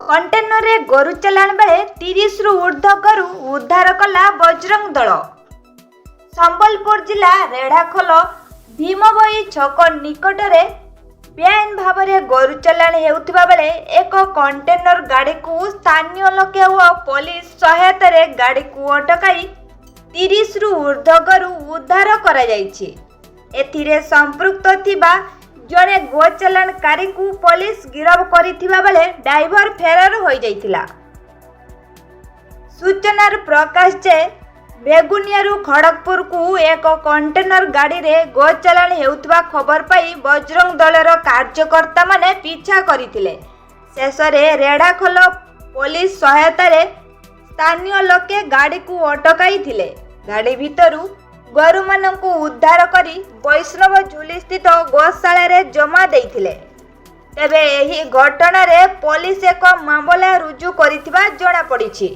Container रे गोरु चलाण बेले 30 रु ऊर्ध्व गोरु उद्धार कला बजरंग दल। संबलपुर जिला रेढ़ाखोल भीमबई छक निकट में बेआईन भाव में गोरु चलाण हेउथिबा बेले एक कंटेनर गाड़ी को स्थानीय लोके और पुलिस सहायता रे गाड़ी को अटकाई 30 रु ऊर्ध्व गोरु उद्धार करा जायछि। एथिरे संपृक्त थिबा जड़े गो चलाणकारी को पुलिस गिरफ करिथिबा बेले ड्राइवर फेरार हो जाइथिला। सूचनार प्रकाश जे बेगुनियारू खड़गपुर को एक कंटेनर गाड़ी रे गो चलाण हेउथिबा खबर पाई बजरंग दलर कार्यकर्ता माने पीछा करिथिले। शेष रे रेढ़ाखोल पुलिस सहायता रे स्थानीय लोके गाड़ी को अटकाई थिले। गाड़ी भितरू गोरु मानकु उद्धार करी वैष्णव झुली स्थित गोशाला रे जमा देइथिले। तेबे एही घटना रे पुलिस एक मामला रुजु करिथिबा जणा पड़िछि।